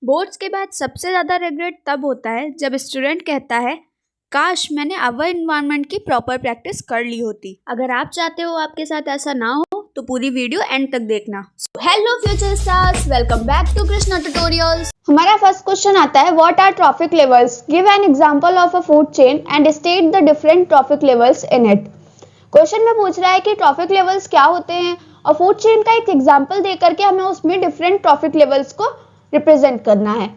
Boards के बाद सबसे ज़्यादा रिग्रेट तब होता है जब स्टूडेंट कहता है काश मैंने आवर इन्वायरमेंट की प्रॉपर प्रैक्टिस कर ली होती। अगर आप चाहते हो आपके साथ ऐसा ना हो तो पूरी वीडियो एंड तक देखना। Hello future stars, welcome back to Krishna tutorials. हमारा फर्स्ट क्वेश्चन आता है what are trophic levels, give an example of a food chain and state the different trophic levels in it. Question में पूछ रहा है कि ट्रॉफिक लेवल्स क्या होते हैं और फूड चेन का एक एग्जांपल दे करके हमें उसमें डिफरेंट ट्रॉफिक लेवल्स को रिप्रेजेंट करना है।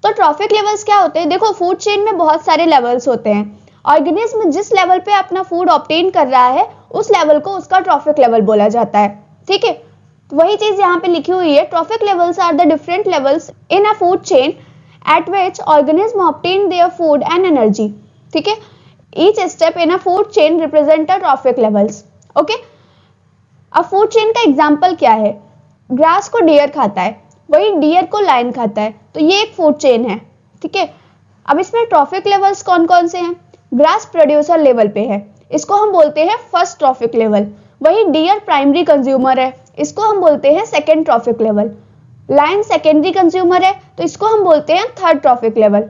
तो ट्रॉफिक लेवल्स क्या होते हैं? देखो, फूड चेन में बहुत सारे लेवल्स होते हैं। ऑर्गेनिज्म जिस लेवल पे अपना फूड ऑब्टेन कर रहा है उस लेवल को उसका ट्रॉफिक लेवल बोला जाता है। ठीक है, तो वही चीज यहाँ पे लिखी हुई है। Trophic levels are the different levels in a food chain at which organism obtain their food and energy. ठीक है, each step in a food chain represent a trophic levels. Okay, अब फूड चेन का example क्या है? Grass को dear खाता है, वही डियर को लायन खाता है, तो ये एक फूड चेन है। ठीक है, अब इसमें ट्रॉफिक लेवल्स कौन कौन से हैं? ग्रास प्रोड्यूसर लेवल पे है, इसको हम बोलते हैं फर्स्ट ट्रॉफिक लेवल। वही डियर प्राइमरी कंज्यूमर है, इसको हम बोलते हैं second trophic level. Lion secondary consumer है, तो इसको हम बोलते हैं third trophic level.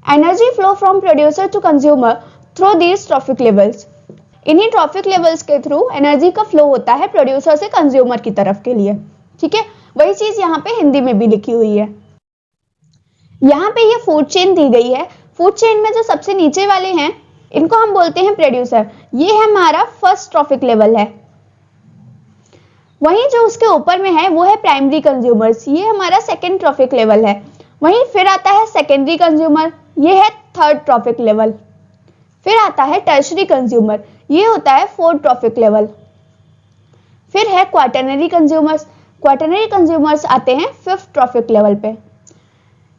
Energy flow from producer to consumer through these trophic levels. इन्हीं ट्रॉफिक लेवल्स के थ्रू एनर्जी का फ्लो होता है प्रोड्यूसर से कंज्यूमर की तरफ के लिए। ठीक है, वही चीज यहाँ पे हिंदी में भी लिखी हुई है। यहाँ पे ये फूड चेन दी गई है। फूड चेन में जो सबसे नीचे वाले हैं इनको हम बोलते हैं प्रोड्यूसर। ये हमारा फर्स्ट ट्रॉफिक लेवल है। वहीं जो उसके ऊपर में है वो है प्राइमरी कंज्यूमर्स, ये हमारा सेकेंड ट्रॉफिक लेवल है। वहीं फिर आता है सेकेंडरी कंज्यूमर, ये है थर्ड ट्रॉफिक लेवल। फिर आता है टर्शरी कंज्यूमर, ये होता है फोर्थ ट्रॉफिक लेवल। फिर है क्वाटरनरी कंज्यूमर्स, क्वाटरनरी कंज्यूमर्स आते हैं फिफ्थ ट्रॉफिक लेवल पे।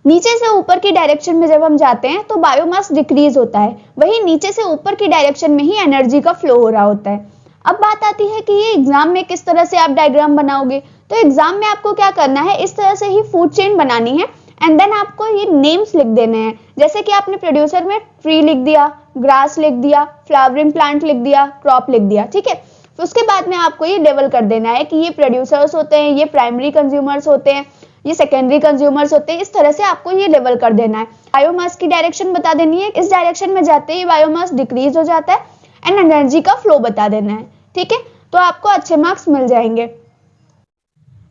नीचे से ऊपर की डायरेक्शन में जब हम जाते हैं तो बायोमास डिक्रीज होता है, वही नीचे से ऊपर की डायरेक्शन में ही एनर्जी का फ्लो हो रहा होता है। अब बात आती है कि ये एग्जाम में किस तरह से आप डायग्राम बनाओगे। तो एग्जाम में आपको क्या करना है, इस तरह से ही फूड चेन बनानी है एंड देन आपको ये नेम्स लिख देने हैं। जैसे कि आपने प्रोड्यूसर में ट्री लिख दिया, ग्रास लिख दिया, फ्लावरिंग प्लांट लिख दिया, क्रॉप लिख दिया। ठीक है, तो उसके बाद में आपको ये लेवल कर देना है कि ये प्रोड्यूसर्स होते हैं, ये प्राइमरी कंज्यूमर्स होते हैं, ये सेकेंडरी कंज्यूमर्स होते हैं। इस तरह से आपको ये लेवल कर देना है। बायोमास की डायरेक्शन बता देनी है, इस डायरेक्शन में जाते ही बायोमास डिक्रीज हो जाता है एंड एनर्जी का फ्लो बता देना है। ठीक है, तो आपको अच्छे मार्क्स मिल जाएंगे।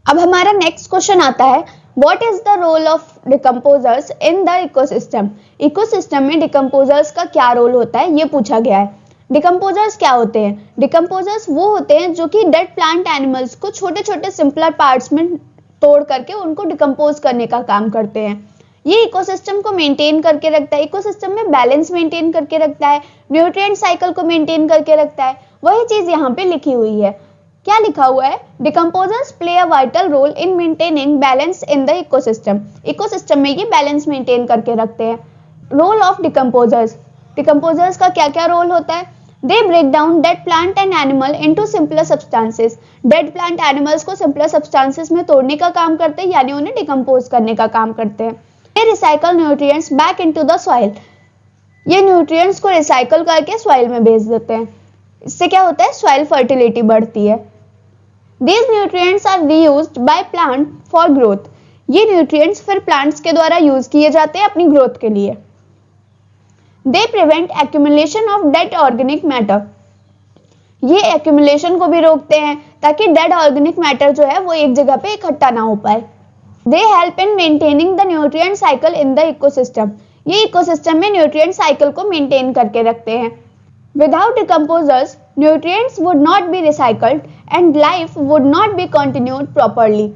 अब हमारा नेक्स्ट क्वेश्चन आता है what is the role of decomposers in the ecosystem. Ecosystem में डिकम्पोजर्स का क्या रोल होता है, ये पूछा गया है। डिकम्पोजर्स क्या होते हैं? डिकम्पोजर्स वो होते हैं जो कि डेड प्लांट एनिमल्स को छोटे छोटे सिंपलर पार्ट्स में तोड़ करके उनको डिकम्पोज करने का काम करते हैं। ये इकोसिस्टम को मेंटेन करके रखता है, इकोसिस्टम में बैलेंस मेंटेन करके रखता है, न्यूट्रिएंट साइकिल को मेंटेन करके रखता है। वही चीज यहाँ पे लिखी हुई है। क्या लिखा हुआ है? Decomposers play a vital role in maintaining balance in the ecosystem. Ecosystem में ये बैलेंस मेंटेन करके रखते हैं। रोल ऑफ डिकम्पोजर्स, डिकम्पोजर्स का क्या क्या रोल होता है? They break down dead plant and animal into simpler substances. Dead plant animals को simpler substances में तोड़ने का काम करते हैं, यानी उन्हें डिकम्पोज करने का काम करते हैं। They recycle nutrients back into the soil. ये न्यूट्रिएंट्स को रिसाइकल करके सॉइल में भेज देते हैं। इससे क्या होता है? सॉइल फर्टिलिटी बढ़ती है। These nutrients are reused by plant for growth. ये न्यूट्रिएंट्स फिर प्लांट्स के द्वारा यूज किए जाते हैं अपनी ग्रोथ के लिए। They prevent accumulation of dead organic matter. ये accumulation को भी रोकते हैं ताकि dead organic matter जो है वो एक जगह पे इकट्ठा ना हो पाए। They help in maintaining the nutrient cycle in the ecosystem. ये इकोसिस्टम में न्यूट्रिएंट साइकिल को मेंटेन करके रखते हैं। Without decomposers, nutrients would not be recycled and life would not be continued properly.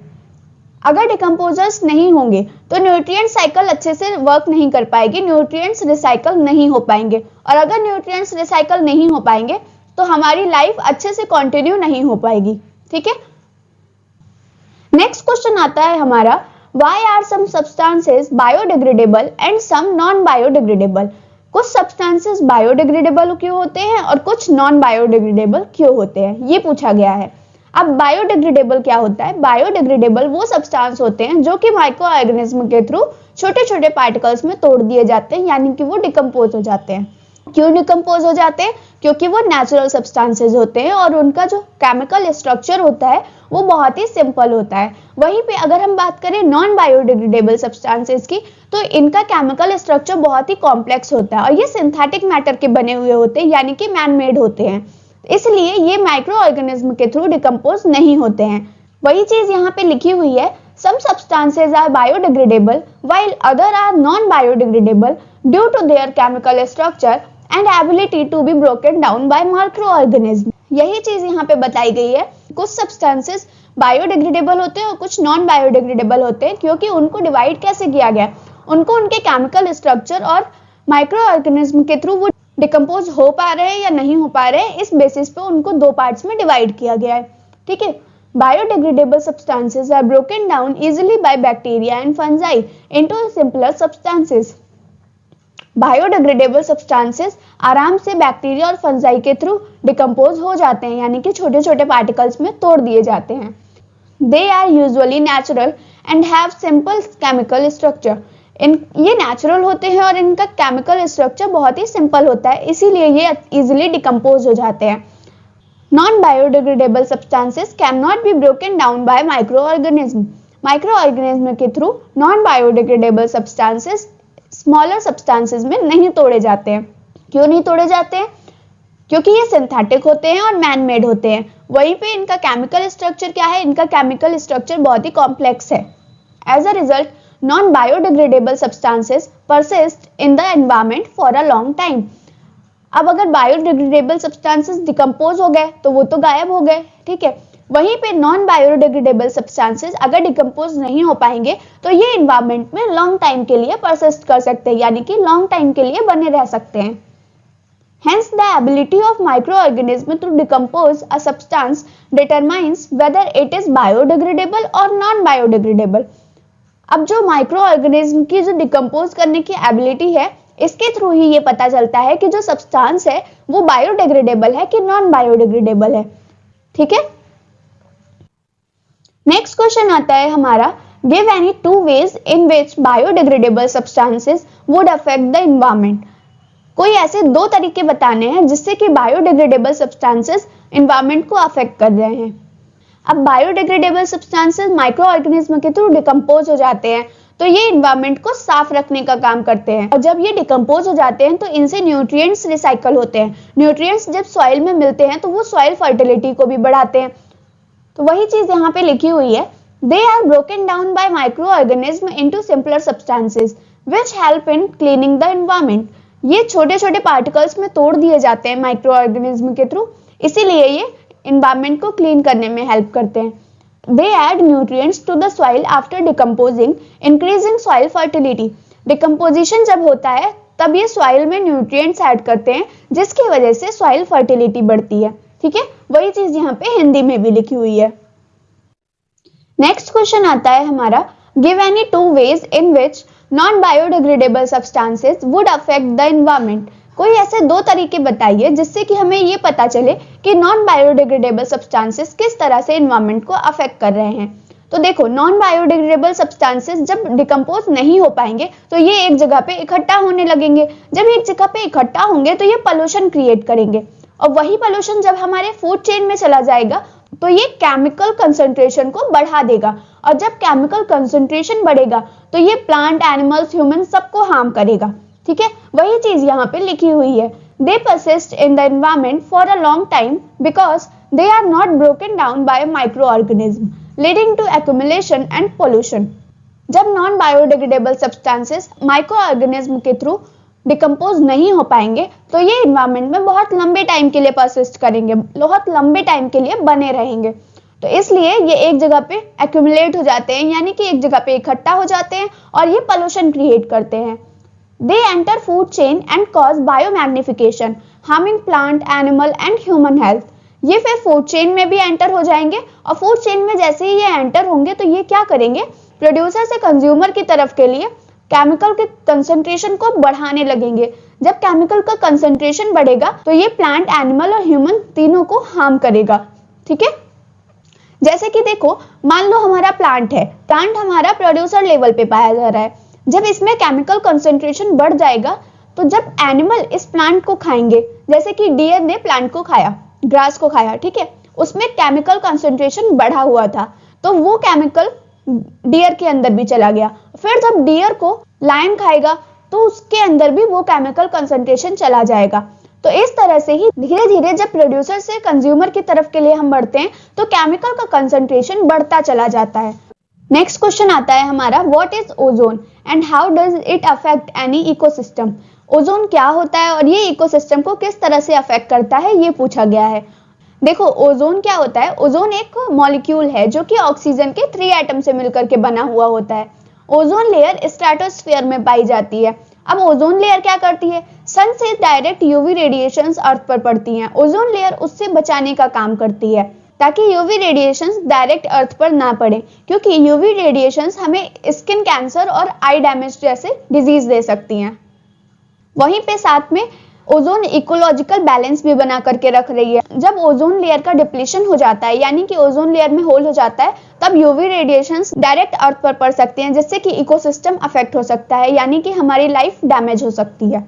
अगर डिकम्पोजर्स नहीं होंगे तो न्यूट्रिएंट साइकिल अच्छे से वर्क नहीं कर पाएगी, न्यूट्रिएंट्स रिसाइकल नहीं हो पाएंगे, और अगर न्यूट्रिएंट्स रिसाइकल नहीं हो पाएंगे तो हमारी लाइफ अच्छे से कंटिन्यू नहीं हो पाएगी। ठीक है, नेक्स्ट क्वेश्चन आता है हमारा why are some substances biodegradable and some non biodegradable. कुछ सब्सटेंसेस बायोडिग्रेडेबल क्यों होते हैं और कुछ नॉन बायोडिग्रेडेबल क्यों होते हैं, ये पूछा गया है। अब बायोडिग्रेडेबल क्या होता है? बायोडिग्रेडेबल वो सब्सटेंस होते हैं जो कि माइक्रो ऑर्गेनिज्म के थ्रू छोटे छोटे पार्टिकल्स में तोड़ दिए जाते हैं, यानी कि वो डिकम्पोज हो जाते हैं। क्यों डिकम्पोज हो जाते हैं? क्योंकि वो नेचुरल सब्सटेंसेस होते हैं और उनका जो केमिकल स्ट्रक्चर होता है वो बहुत ही सिंपल होता है। वहीं पे अगर हम बात करें नॉन बायोडिग्रेडेबल सब्सटेंसेस की, तो इनका केमिकल स्ट्रक्चर बहुत ही कॉम्प्लेक्स होता है और ये सिंथेटिक मैटर के बने हुए होते हैं, यानी कि मैन मेड होते हैं, इसलिए ये माइक्रो ऑर्गेनिज्म के थ्रू डिकम्पोज नहीं होते हैं। वही चीज यहाँ पे लिखी हुई है, some substances are biodegradable while other are non-biodegradable due to their chemical structure and ability to be broken down by microorganisms। यही चीज यहाँ पे बताई गई है, कुछ सब्सटेंसेस बायोडिग्रेडेबल होते हैं और कुछ नॉन बायोडिग्रेडेबल होते हैं, क्योंकि उनको डिवाइड कैसे किया गया, उनको उनके केमिकल स्ट्रक्चर और माइक्रो ऑर्गेनिज्म के थ्रू वो डिकम्पोज हो पा रहे हैं या नहीं हो पा रहे हैं, इस बेसिस पे उनको दो पार्ट्स में डिवाइड किया गया है। ठीक है, biodegradable substances are broken down easily by bacteria and fungi into simpler substances। Biodegradable substances आराम से बैक्टीरिया और फंजाई के थ्रू डिकम्पोज हो जाते हैं, यानी कि छोटे छोटे पार्टिकल्स में तोड़ दिए जाते हैं। They are usually natural and have simple chemical structure. ये नेचुरल होते हैं और इनका केमिकल स्ट्रक्चर बहुत ही सिंपल होता है, इसीलिए ये इजिली डिकम्पोज हो जाते हैं। Non-biodegradable substances cannot be broken down by microorganisms। Microorganism के through non-biodegradable substances smaller substances में नहीं तोड़े जाते हैं। क्यों नहीं तोड़े जाते हैं? क्योंकि ये सिंथेटिक होते हैं और मैन मेड होते हैं। वहीं पे इनका केमिकल स्ट्रक्चर क्या है? इनका केमिकल स्ट्रक्चर बहुत ही कॉम्प्लेक्स है। As a result non-biodegradable substances persist in the environment for a long time। अब अगर बायोडिग्रेडेबल सब्सटेंसेस डिकम्पोज हो गए तो वो तो गायब हो गए, ठीक है। वहीं पे नॉन बायोडिग्रेडेबल सब्सटेंसेस अगर डिकम्पोज नहीं हो पाएंगे तो ये एनवायरनमेंट में लॉन्ग टाइम के लिए परसिस्ट कर सकते हैं, यानी कि लॉन्ग टाइम के लिए बने रह सकते हैं। Hence the ability of microorganism to decompose a substance determines whether it is biodegradable or non-biodegradable। अब जो माइक्रो ऑर्गेनिज्म की जो डिकम्पोज करने की एबिलिटी है, इसके थ्रू ही ये पता चलता है कि जो सब्सटेंस है वो बायोडिग्रेडेबल है कि नॉन बायोडिग्रेडेबल है, ठीक है। नेक्स्ट क्वेश्चन आता है हमारा, give any two ways in which biodegradable substances would affect the environment. कोई ऐसे दो तरीके बताने हैं जिससे कि बायोडिग्रेडेबल सब्सटेंसेस एनवायरनमेंट को अफेक्ट कर रहे हैं। अब बायोडिग्रेडेबल सब्सटेंसेस माइक्रो ऑर्गेनिज्म के थ्रू डिकम्पोज हो जाते हैं तो ये एनवायरनमेंट को साफ रखने का काम करते हैं, और जब ये डिकम्पोज हो जाते हैं तो इनसे न्यूट्रिएंट्स रिसाइकल होते हैं। न्यूट्रिएंट्स जब सॉइल में मिलते हैं तो वो सॉइल फर्टिलिटी को भी बढ़ाते हैं। तो वही चीज यहाँ पे लिखी हुई है, they are broken down by micro organism into simpler substances which help in cleaning the environment. ये छोटे छोटे पार्टिकल्स में तोड़ दिए जाते हैं माइक्रो ऑर्गेनिज्म के थ्रू, इसीलिए ये एनवायरनमेंट को क्लीन करने में हेल्प करते हैं। They add nutrients to the soil after decomposing, increasing soil fertility। Decomposition जब होता है तब ये soil में nutrients ऐड करते हैं जिसकी वजह से soil fertility बढ़ती है, ठीक है। वही चीज यहाँ पे हिंदी में भी लिखी हुई है। नेक्स्ट क्वेश्चन आता है हमारा, give any two ways in which non-biodegradable substances would affect the environment। कोई ऐसे दो तरीके बताइए जिससे कि हमें ये पता चले कि नॉन बायोडिग्रेडेबल सब्सटेंसेस किस तरह से एनवायरनमेंट को अफेक्ट कर रहे हैं। तो देखो, नॉन बायोडिग्रेडेबल सब्सटेंसेस जब डिकम्पोज नहीं हो पाएंगे तो ये एक जगह पे इकट्ठा होने लगेंगे। जब एक जगह पे इकट्ठा होंगे तो ये पोल्यूशन क्रिएट करेंगे, और वही पोल्यूशन जब हमारे फूड चेन में चला जाएगा तो ये केमिकल कंसंट्रेशन को बढ़ा देगा, और जब केमिकल कंसंट्रेशन बढ़ेगा तो ये प्लांट, एनिमल्स, ह्यूमन सबको हार्म करेगा, ठीक है। वही चीज यहाँ पे लिखी हुई है, they persist in the environment for a long time because they are not broken down by micro organism leading to accumulation and pollution. जब non biodegradable substances micro organism के थ्रू डिकम्पोज नहीं हो पाएंगे तो ये एनवायरनमेंट में बहुत लंबे टाइम के लिए परसिस्ट करेंगे, बहुत लंबे टाइम के लिए बने रहेंगे। तो इसलिए ये एक जगह पे एक्यूमुलेट हो जाते हैं, यानी कि एक जगह पे इकट्ठा हो जाते हैं और ये पोल्यूशन क्रिएट करते हैं। They enter food chain and cause biomagnification, harming plant, animal and human health। ये फिर फूड चेन में भी एंटर हो जाएंगे, और फूड चेन में जैसे ही ये एंटर होंगे तो ये क्या करेंगे, प्रोड्यूसर से कंज्यूमर की तरफ के लिए केमिकल के कंसंट्रेशन को बढ़ाने लगेंगे। जब केमिकल का कंसंट्रेशन बढ़ेगा तो ये प्लांट, एनिमल और ह्यूमन तीनों को हार्म करेगा, ठीक है। जैसे कि देखो, मान लो हमारा प्लांट है, प्लांट हमारा प्रोड्यूसर लेवल पे पाया जा रहा है। जब इसमें केमिकल कंसंट्रेशन बढ़ जाएगा तो जब एनिमल इस प्लांट को खाएंगे, जैसे कि डियर ने प्लांट को खाया, ग्रास को खाया, ठीक है, उसमें केमिकल कंसंट्रेशन बढ़ा हुआ था, तो वो केमिकल डियर के अंदर भी चला गया। फिर जब डियर को लायन खाएगा तो उसके अंदर भी वो केमिकल कंसंट्रेशन चला जाएगा। तो इस तरह से ही धीरे धीरे जब प्रोड्यूसर से कंज्यूमर की तरफ के लिए हम बढ़ते हैं तो केमिकल का कंसंट्रेशन बढ़ता चला जाता है। नेक्स्ट क्वेश्चन आता है हमारा, what is ozone and how does it affect any ecosystem. Ozone क्या होता है और ये इकोसिस्टम को किस तरह से अफेक्ट करता है, ये पूछा गया है। देखो ओजोन क्या होता है, ओजोन एक मॉलिक्यूल है जो कि ऑक्सीजन के 3 एटम से मिलकर के बना हुआ होता है। ओजोन लेयर स्ट्रेटोस्फीयर में पाई जाती है। अब ओजोन लेयर क्या करती है, सन से डायरेक्ट यूवी रेडिएशंस अर्थ पर पड़ती हैं। ओजोन लेयर उससे बचाने का काम करती है ताकि यूवी रेडिएशंस डायरेक्ट अर्थ पर ना पड़े, क्योंकि यूवी रेडिएशंस हमें स्किन कैंसर और आई डैमेज जैसे डिजीज दे सकती हैं। वहीं पे साथ में ओजोन इकोलॉजिकल बैलेंस भी बना करके रख रही है। जब ओजोन लेयर का डिप्लीशन हो जाता है, यानी कि ओजोन लेयर में होल हो जाता है, तब यूवी रेडिएशंस डायरेक्ट अर्थ पर पड़ सकते हैं, जिससे कि इकोसिस्टम अफेक्ट हो सकता है, यानी कि हमारी लाइफ डैमेज हो सकती है।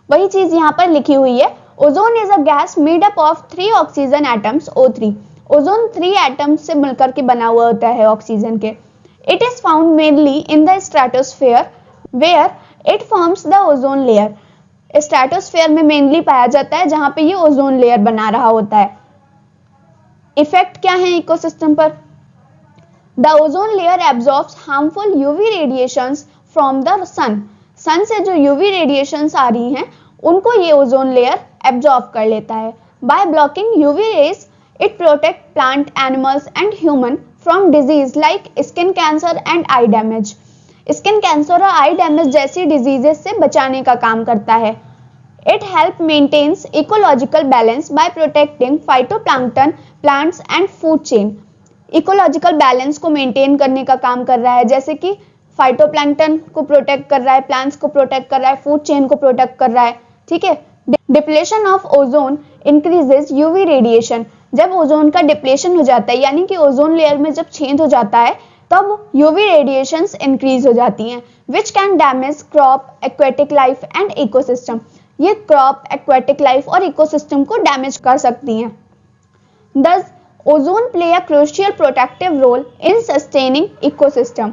वही चीज यहाँ पर लिखी हुई है, ozone is a gas made up of 3 oxygen atoms O3। Ozone 3 atoms से मिलकर के बना हुआ होता है ऑक्सीजन के। It is found mainly in the stratosphere where it forms the ozone layer. Stratosphere में मेनली पाया जाता है जहां पे ये ओजोन लेयर बना रहा होता है। इफेक्ट क्या है इकोसिस्टम पर, the ozone layer absorbs harmful UV radiations from the sun. Sun से जो यूवी रेडिएशंस आ रही हैं उनको ये ओजोन लेयर एब्जॉर्ब कर लेता है। By blocking UV rays it protect plant, animals and human from disease like skin cancer and I damage. Skin cancer और आई डैमेज जैसी डिजीजेस से बचाने का काम करता है। It help maintains ecological balance by protecting phytoplankton, plants and food chain. Ecological balance को maintain करने का काम कर रहा है, जैसे कि फाइटोप्लैंक्टन को प्रोटेक्ट कर रहा है, प्लांट्स को प्रोटेक्ट कर रहा है, फूड चेन को प्रोटेक्ट कर रहा है। ठीक है। Depletion of ozone increases UV radiation. जब ओजोन का डिप्लेशन हो जाता है, यानी कि ओजोन लेयर में जब छेद हो जाता है, तब यूवी रेडिएशंस इंक्रीज हो जाती हैं, which can damage crop, aquatic life and ecosystem. ये क्रॉप, एक्वेटिक लाइफ और इकोसिस्टम को डैमेज कर सकती हैं। Thus, ozone play a crucial protective role in sustaining ecosystem.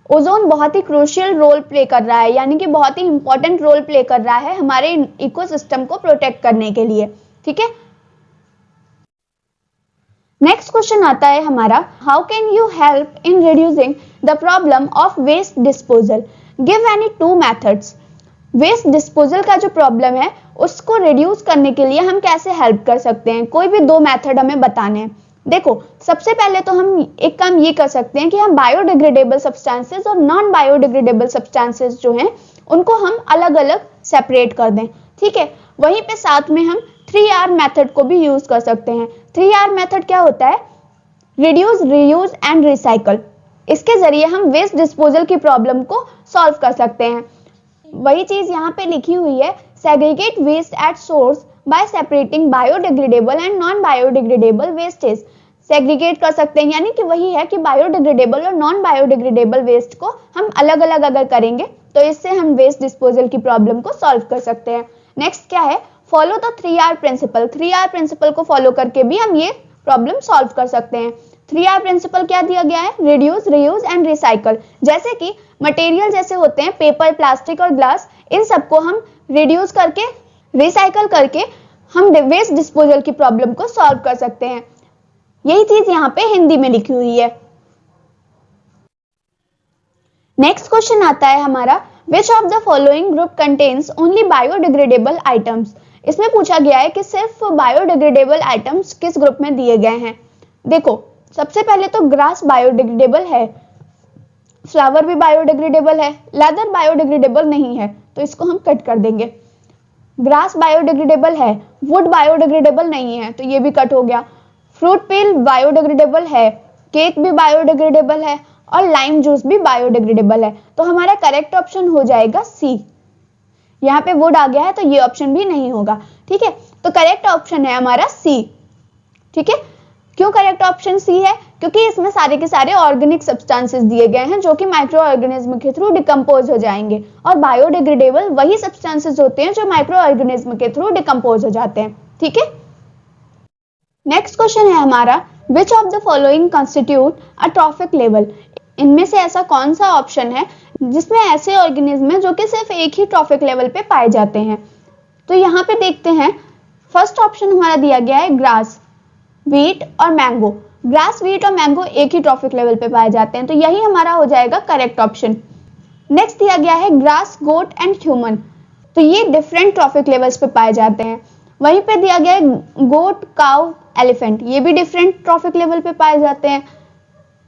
Ozone बहुत ही क्रूशियल रोल प्ले कर रहा है, यानी कि बहुत ही इंपॉर्टेंट रोल प्ले कर रहा है हमारे इकोसिस्टम को प्रोटेक्ट करने के लिए। ठीक है। नेक्स्ट क्वेश्चन आता है हमारा, how can you help in reducing the problem of waste disposal, give any 2 methods. Waste disposal का जो प्रॉब्लम है उसको रिड्यूस करने के लिए हम कैसे हेल्प कर सकते हैं, कोई भी 2 मेथड हमें बताने हैं। देखो सबसे पहले तो हम एक काम ये कर सकते हैं कि हम बायोडिग्रेडेबल सब्सटेंसेस और नॉन बायोडिग्रेडेबल सब्सटेंसेस जो हैं उनको हम अलग अलग सेपरेट कर दें। ठीक है। वहीं पे साथ में हम 3R मेथड को भी यूज कर सकते हैं। 3R मेथड क्या होता है, रिड्यूस, रीयूज एंड रिसाइकल। इसके जरिए हम वेस्ट डिस्पोजल की प्रॉब्लम को सॉल्व कर सकते हैं। वही चीज यहाँ पे लिखी हुई है, segregate waste at source by separating biodegradable and non biodegradable wastage. Segregate कर सकते हैं, यानी कि वही है कि बायोडिग्रेडेबल और नॉन बायोडिग्रेडेबल वेस्ट को हम अलग अलग अगर करेंगे तो इससे हम वेस्ट डिस्पोजल की प्रॉब्लम को सॉल्व कर सकते हैं। नेक्स्ट क्या है, follow the 3R principle. 3R principle को फॉलो करके भी हम ये प्रॉब्लम सॉल्व कर सकते हैं। 3R प्रिंसिपल क्या दिया गया है, रिड्यूस, रीयूज एंड रिसाइकल। जैसे कि मटेरियल जैसे होते हैं पेपर, प्लास्टिक और ग्लास, इन सबको हम रिड्यूस करके, रिसाइकल करके हम वेस्ट डिस्पोजल की प्रॉब्लम को सॉल्व कर सकते हैं। यही चीज यहाँ पे हिंदी में लिखी हुई है। नेक्स्ट क्वेश्चन आता है हमारा, which of the following group contains only biodegradable items. इसमें पूछा गया है कि सिर्फ बायोडिग्रेडेबल आइटम्स किस ग्रुप में दिए गए हैं। देखो सबसे पहले तो ग्रास बायोडिग्रेडेबल है, फ्लावर भी बायोडिग्रेडेबल है, लेदर बायोडिग्रेडेबल नहीं है तो इसको हम कट कर देंगे। ग्रास बायोडिग्रेडेबल है, वुड बायोडिग्रेडेबल नहीं है तो ये भी कट हो गया। फ्रूट पील बायोडिग्रेडेबल है, केक भी बायोडिग्रेडेबल है और लाइम जूस भी बायोडिग्रेडेबल है, तो हमारा करेक्ट ऑप्शन हो जाएगा सी। यहाँ पे वुड आ गया है तो ये ऑप्शन भी नहीं होगा। ठीक है, तो करेक्ट ऑप्शन है हमारा सी। ठीक है, क्यों करेक्ट ऑप्शन सी है, क्योंकि इसमें सारे के सारे ऑर्गेनिक सब्सटेंसेस दिए गए हैं जो कि माइक्रो ऑर्गेनिज्म के थ्रू डिकम्पोज हो जाएंगे, और बायोडिग्रेडेबल वही सब्सटेंसेस होते हैं जो माइक्रो ऑर्गेनिज्म के थ्रू डिकम्पोज हो जाते हैं। ठीक है। नेक्स्ट क्वेश्चन है हमारा, which of the following constitute a trophic level. इनमें से ऐसा कौन सा ऑप्शन है जिसमें ऐसे ऑर्गेनिज्म है जो कि सिर्फ एक ही ट्रॉफिक लेवल पे पाए जाते हैं। तो यहाँ पे देखते हैं, फर्स्ट ऑप्शन हमारा दिया गया है ग्रास, व्हीट और मैंगो। ग्रास, व्हीट और मैंगो एक ही ट्रॉफिक लेवल पे पाए जाते हैं, तो यही हमारा हो जाएगा करेक्ट ऑप्शन। नेक्स्ट दिया गया है ग्रास, गोट एंड ह्यूमन। तो ये डिफरेंट ट्रॉफिक लेवल्स पे पाए जाते हैं। वहीं पे दिया गया है गोट, काउ, एलिफेंट, ये भी डिफरेंट ट्रॉफिक लेवल पे पाए जाते हैं।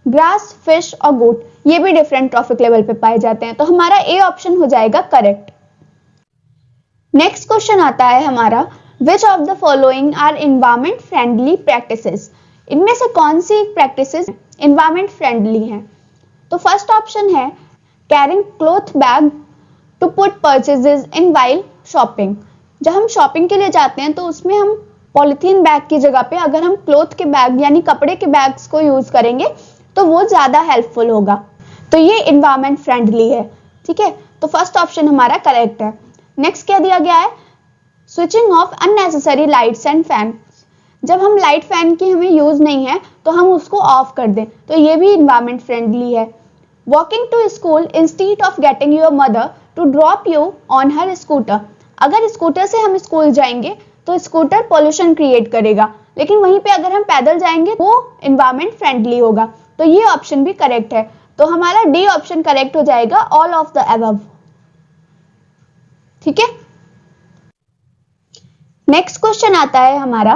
ग्रास, फिश और गोट ये भी डिफरेंट ट्रॉफिक लेवल पे पाए जाते हैं, तो हमारा ए ऑप्शन हो जाएगा करेक्ट। नेक्स्ट क्वेश्चन आता है हमारा, which of the following are environment friendly practices. इनमें से कौन सी प्रैक्टिसेस एनवायरमेंट फ्रेंडली हैं। तो फर्स्ट ऑप्शन है carrying cloth bag to put purchases in while shopping. जब हम शॉपिंग के लिए जाते हैं तो उसमें हम पॉलिथीन बैग की जगह पे अगर हम क्लॉथ के बैग यानी कपड़े के बैग्स को यूज करेंगे तो वो ज्यादा हेल्पफुल होगा। तो ये एनवायरमेंट फ्रेंडली है, ठीक है। तो फर्स्ट ऑप्शन हमारा करेक्ट है। नेक्स्ट क्या दिया गया है, switching off unnecessary lights and fan. जब हम लाइट फैन की हमें यूज नहीं है तो हम उसको ऑफ कर दें, तो ये भी एनवायरमेंट फ्रेंडली है। Walking to school instead of getting your mother to drop you on her scooter. अगर स्कूटर से हम स्कूल जाएंगे तो स्कूटर पॉल्यूशन क्रिएट करेगा, लेकिन वहीं पे अगर हम पैदल जाएंगे वो एनवायरमेंट फ्रेंडली होगा। तो ये ऑप्शन भी करेक्ट है, तो हमारा डी ऑप्शन करेक्ट हो जाएगा, ऑल ऑफ द अबव, ठीक है। नेक्स्ट क्वेश्चन आता है हमारा,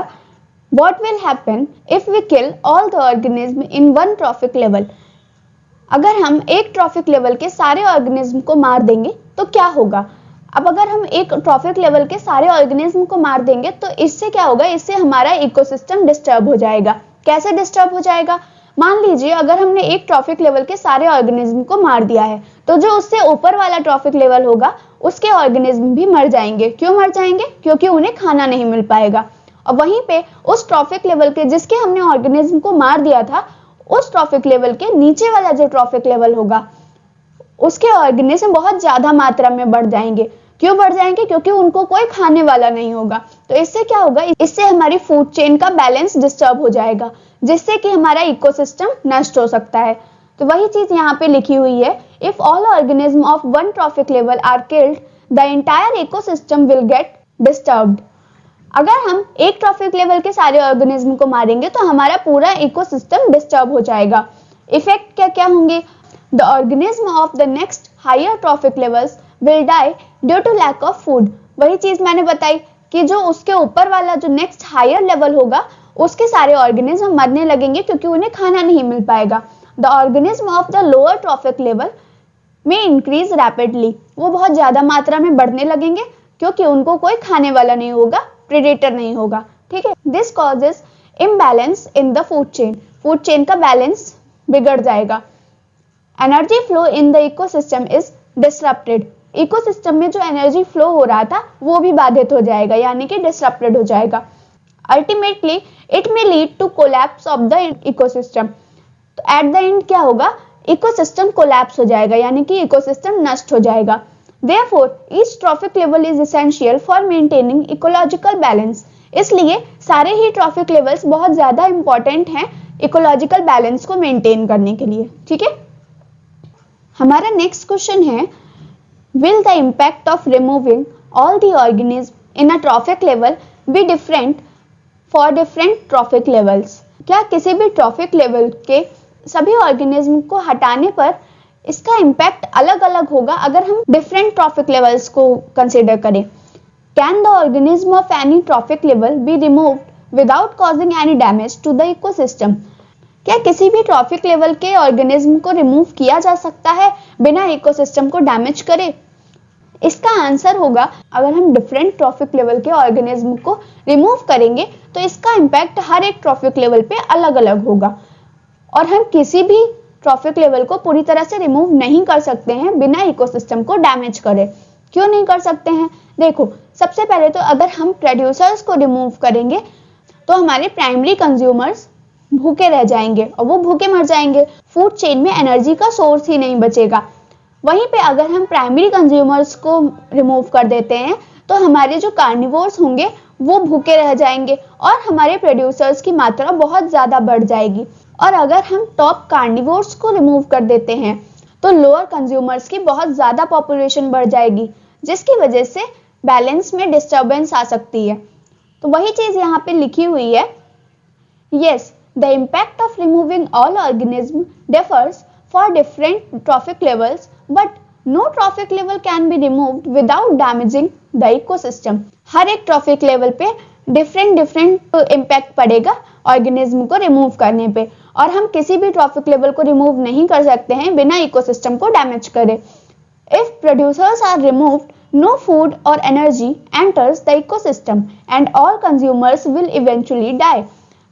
what will happen if we kill all the organism in one trophic level. अगर हम एक ट्रॉफिक लेवल के सारे ऑर्गेनिज्म को मार देंगे तो क्या होगा। अब अगर हम एक ट्रॉफिक लेवल के सारे ऑर्गेनिज्म को मार देंगे तो इससे क्या होगा, इससे हमारा इकोसिस्टम डिस्टर्ब हो जाएगा। कैसे डिस्टर्ब हो जाएगा, मान लीजिए अगर हमने एक ट्रॉफिक लेवल के सारे ऑर्गेनिज्म को मार दिया है तो जो उससे ऊपर वाला ट्रॉफिक लेवल होगा उसके ऑर्गेनिज्म भी मर जाएंगे। क्यों मर जाएंगे, क्योंकि उन्हें खाना नहीं मिल पाएगा। और वहीं पे उस ट्रॉफिक लेवल के जिसके हमने ऑर्गेनिज्म को मार दिया था उस ट्रॉफिक लेवल के नीचे वाला जो ट्रॉफिक लेवल होगा उसके ऑर्गेनिज्म बहुत ज्यादा मात्रा में बढ़ जाएंगे। क्यों बढ़ जाएंगे, क्योंकि उनको कोई खाने वाला नहीं होगा। तो इससे क्या होगा, इससे हमारी फूड चेन का बैलेंस डिस्टर्ब हो जाएगा, जिससे कि हमारा इकोसिस्टम नष्ट हो सकता है। तो वही चीज यहाँ पे लिखी हुई है, if all organism of one trophic level are killed the entire ecosystem will get disturbed. अगर हम एक ट्रॉफिक लेवल के सारे ऑर्गेनिज्म को मारेंगे तो हमारा पूरा इकोसिस्टम डिस्टर्ब हो जाएगा। इफेक्ट क्या क्या होंगे, the organism of the next higher trophic levels will die due to lack of food. वही चीज मैंने बताई कि जो उसके ऊपर वाला जो नेक्स्ट हायर लेवल होगा उसके सारे ऑर्गेनिज्म मरने लगेंगे क्योंकि उन्हें खाना नहीं मिल पाएगा। The organism of the lower trophic level में इंक्रीज रैपिडली, वो बहुत ज्यादा मात्रा में बढ़ने लगेंगे क्योंकि उनको कोई खाने वाला नहीं होगा, प्रेडेटर नहीं होगा, ठीक है। This causes imbalance in the food chain का बैलेंस बिगड़ जाएगा। Energy flow in the ecosystem is disrupted. Ecosystem में जो एनर्जी फ्लो हो रहा था वो भी बाधित हो जाएगा, यानी कि डिसरप्टेड हो जाएगा। Ultimately it may lead to collapse of the ecosystem. तो एट द एंड क्या होगा, इकोसिस्टम कोलैप्स हो जाएगा, यानी कि इकोसिस्टम नष्ट हो जाएगा। Therefore, each trophic level is essential for maintaining ecological balance. इसलिए सारे ही ट्रॉफिक लेवल्स बहुत ज्यादा इंपॉर्टेंट हैं इकोलॉजिकल बैलेंस को मेंटेन करने के लिए, ठीक है। हमारा नेक्स्ट क्वेश्चन है, will the impact of removing all the organisms in a trophic level be different for different trophic levels? क्या किसी भी ट्रॉफिक लेवल के सभी ऑर्गेनिज्म को हटाने पर इसका इम्पैक्ट अलग अलग होगा अगर हम डिफरेंट ट्रॉफिक लेवल्स को कंसीडर करें। Can the organism of any trophic level be removed without causing any damage to the ecosystem. क्या किसी भी ट्रॉफिक लेवल के ऑर्गेनिज्म को रिमूव किया जा सकता है बिना इकोसिस्टम को डैमेज करे। इसका आंसर होगा, अगर हम डिफरेंट ट्रॉफिक लेवल के ऑर्गेनिज्म को रिमूव करेंगे तो इसका इम्पैक्ट हर एक ट्रॉफिक लेवल पे अलग अलग होगा और हम किसी भी ट्रॉफिक लेवल को पूरी तरह से रिमूव नहीं कर सकते हैं बिना इकोसिस्टम को डैमेज करे। क्यों नहीं कर सकते हैं, देखो सबसे पहले तो अगर हम प्रोड्यूसर्स को रिमूव करेंगे तो हमारे प्राइमरी कंज्यूमर्स भूखे रह जाएंगे और वो भूखे मर जाएंगे। फूड चेन में एनर्जी का सोर्स ही नहीं बचेगा। वहीं पे अगर हम प्राइमरी कंज्यूमर्स को रिमूव कर देते हैं तो हमारे जो कार्निवोर्स होंगे वो भूखे रह जाएंगे और हमारे प्रोड्यूसर्स की मात्रा बहुत ज़्यादा बढ़ जाएगी। और अगर हम टॉप कार्निवोर्स को रिमूव कर देते हैं तो लोअर कंज्यूमर्स की बहुत ज़्यादा पॉपुलेशन बढ़ जाएगी, जिसकी वजह से बैलेंस में डिस्टर्बेंस आ सकती है। तो वही चीज़ यहाँ पे लिखी हुई है, yes, the impact of removing all organisms differs for different trophic levels, but no trophic level can be removed without damaging the ecosystem. हर एक ट्रॉफिक लेवल पे डिफरेंट इम्पैक्ट पड़ेगा ऑर्गेनिज्म को रिमूव करने पे, और हम किसी भी ट्रॉफिक लेवल को रिमूव नहीं कर सकते हैं बिना इकोसिस्टम को डैमेज करे। If producers are removed, no food or energy enters the ecosystem and all consumers will eventually die.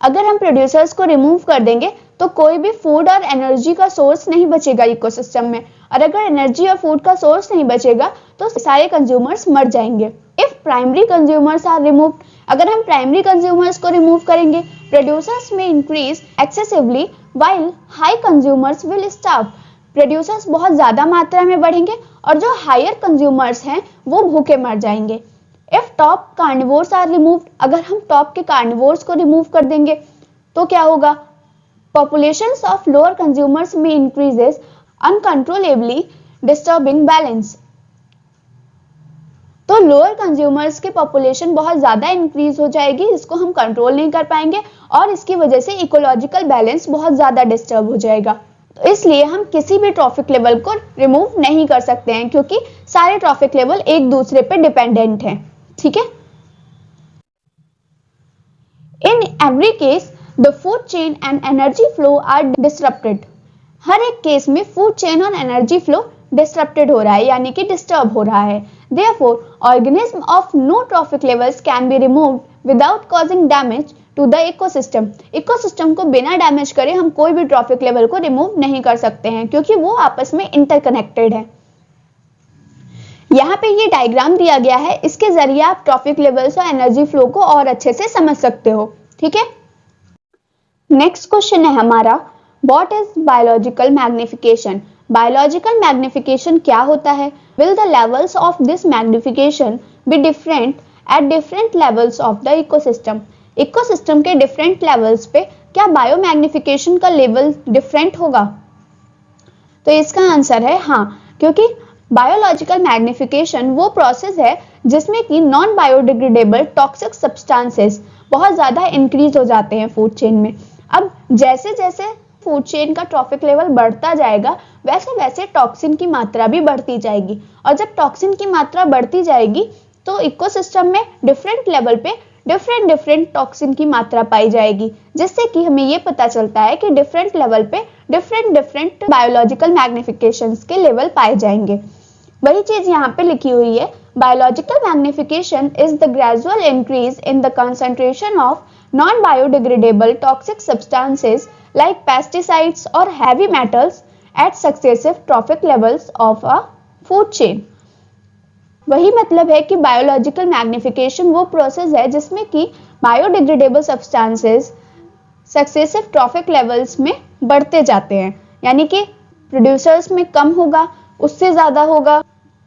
अगर हम प्रोड्यूसर्स को रिमूव कर देंगे तो कोई भी फूड और एनर्जी का सोर्स नहीं बचेगा इकोसिस्टम में, और अगर एनर्जी और फूड का सोर्स नहीं बचेगा तो सारे कंज्यूमर्स मर जाएंगे। If primary consumers are removed, अगर हम प्राइमरी कंज्यूमर्स को रिमूव करेंगे, प्रोड्यूसर्स में increase excessively while high consumers will starve. Producers बहुत ज्यादा मात्रा में बढ़ेंगे और जो हायर कंज्यूमर्स हैं वो भूखे मर जाएंगे। If top carnivores are removed, अगर हम टॉप के कार्निवोर्स को रिमूव कर देंगे तो क्या होगा, पॉपुलेशंस ऑफ लोअर कंज्यूमर्स में इंक्रीजेस अनकंट्रोलेबली डिस्टर्बिंग बैलेंस। तो लोअर कंज्यूमर्स की पॉपुलेशन बहुत ज्यादा इंक्रीज हो जाएगी, जिसको हम कंट्रोल नहीं कर पाएंगे और इसकी वजह से इकोलॉजिकल बैलेंस बहुत ज्यादा डिस्टर्ब हो जाएगा। तो इसलिए हम किसी भी ट्रॉफिक लेवल को रिमूव नहीं कर सकते हैं, क्योंकि सारे ट्रॉफिक लेवल एक दूसरे पे डिपेंडेंट हैं। ठीक है। In every case the food chain and energy flow are disrupted. हर एक केस में फूड चेन और एनर्जी फ्लो डिसरप्टेड हो रहा है, यानी कि डिस्टर्ब हो रहा है। Therefore organism of no trophic levels can be removed without causing damage to the ecosystem. Ecosystem को बिना डैमेज करे हम कोई भी ट्रॉफिक लेवल को रिमूव नहीं कर सकते हैं, क्योंकि वो आपस में इंटरकनेक्टेड है। यहाँ पे ये डायग्राम दिया गया है, इसके जरिए आप ट्रॉफिक लेवल्स और एनर्जी फ्लो को और अच्छे से समझ सकते हो। ठीक है। नेक्स्ट क्वेश्चन है हमारा, what is biological magnification. Biological magnification क्या होता है? Will the levels of this magnification be different at different levels of the ecosystem. Ecosystem के डिफरेंट लेवल्स पे क्या बायो मैग्निफिकेशन का लेवल डिफरेंट होगा? तो इसका आंसर है हाँ, क्योंकि बायोलॉजिकल मैग्निफिकेशन वो प्रोसेस है जिसमें कि नॉन बायोडिग्रेडेबल टॉक्सिक सब्सटेंसेस बहुत ज़्यादा इंक्रीज हो जाते हैं फूड चेन में। अब जैसे जैसे फूड चेन का ट्रॉफिक लेवल बढ़ता जाएगा, वैसे वैसे टॉक्सिन की मात्रा भी बढ़ती जाएगी, और जब टॉक्सिन की मात्रा बढ़ती जाएगी तो इकोसिस्टम में डिफरेंट लेवल पे डिफरेंट टॉक्सिन की मात्रा पाई जाएगी, जिससे कि हमें ये पता चलता है कि डिफरेंट लेवल पे डिफरेंट बायोलॉजिकल मैग्निफिकेशंस के लेवल पाए जाएंगे। वही चीज यहाँ पे लिखी हुई है, biological magnification is the gradual increase in the concentration of non biodegradable toxic substances like pesticides और heavy metals at successive trophic levels of a food chain. वही मतलब है कि बायोलॉजिकल मैग्निफिकेशन वो प्रोसेस है जिसमें कि biodegradable substances successive trophic levels में बढ़ते जाते हैं, यानी कि प्रोड्यूसर्स में कम होगा, उससे ज़्यादा होगा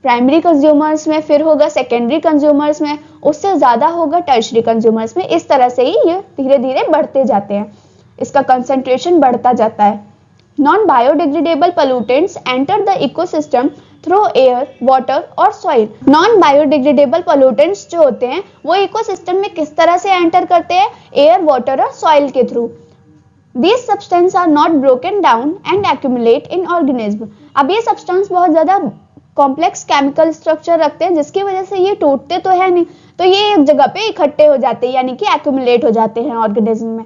प्राइमरी कंज्यूमर्स में, फिर होगा सेकेंडरी कंज्यूमर्स में, उससे ज़्यादा होगा टर्शरी कंज्यूमर्स में। इस तरह से ही ये धीरे धीरे बढ़ते जाते हैं, इसका कंसंट्रेशन बढ़ता जाता है। Non biodegradable pollutants enter the ecosystem through air, water और सॉइल। नॉन बायोडिग्रेडेबल पोल्यूटेंट्स जो होते हैं वो इकोसिस्टम में किस तरह से एंटर करते हैं? एयर, वाटर और सॉइल के through. These substances are not broken down and accumulate in organism। अब ये सब्सटेंस बहुत ज्यादा कॉम्प्लेक्स केमिकल स्ट्रक्चर रखते हैं, जिसकी वजह से ये टूटते तो है नहीं, तो ये एक जगह पे इकट्ठे हो जाते हैं, यानी कि एक्यूमुलेट हो जाते हैं ऑर्गेनिज्म में।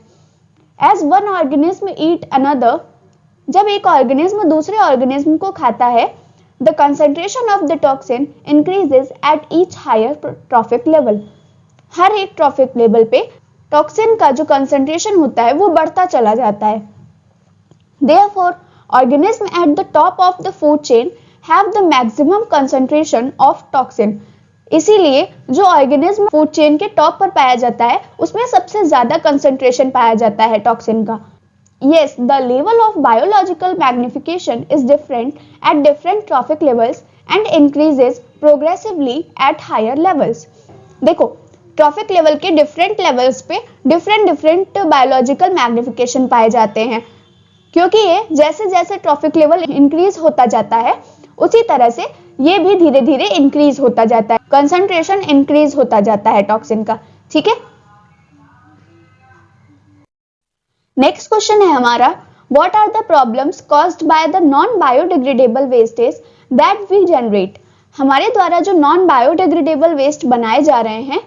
As one organism eat another, जब एक ऑर्गेनिज्म दूसरे ऑर्गेनिज्म को खाता है, the concentration of the toxin increases at each higher trophic level. हर एक ट्रॉफिक लेवल पे टॉक्सिन का जो कंसंट्रेशन होता है वो बढ़ता चला जाता है। Therefore, organisms at the top of the food chain have the maximum concentration of toxin। इसीलिए जो ऑर्गेनिज्म फूड चेन के टॉप पर पाया जाता है उसमें सबसे ज्यादा कंसंट्रेशन पाया जाता है टॉक्सिन का। Yes, the level of biological magnification is different at different trophic levels and increases progressively at higher levels। देखो, ट्रॉफिक लेवल के डिफरेंट लेवल्स पे डिफरेंट बायोलॉजिकल मैग्निफिकेशन पाए जाते हैं, क्योंकि ये जैसे जैसे ट्रॉफिक लेवल इंक्रीज होता जाता है उसी तरह से ये भी धीरे धीरे इंक्रीज होता जाता है, कंसंट्रेशन इंक्रीज होता जाता है टॉक्सिन का। ठीक है, नेक्स्ट क्वेश्चन है हमारा, what are the problems caused by the non biodegradable wastage that we generate. हमारे द्वारा जो नॉन बायोडिग्रेडेबल वेस्ट बनाए जा रहे हैं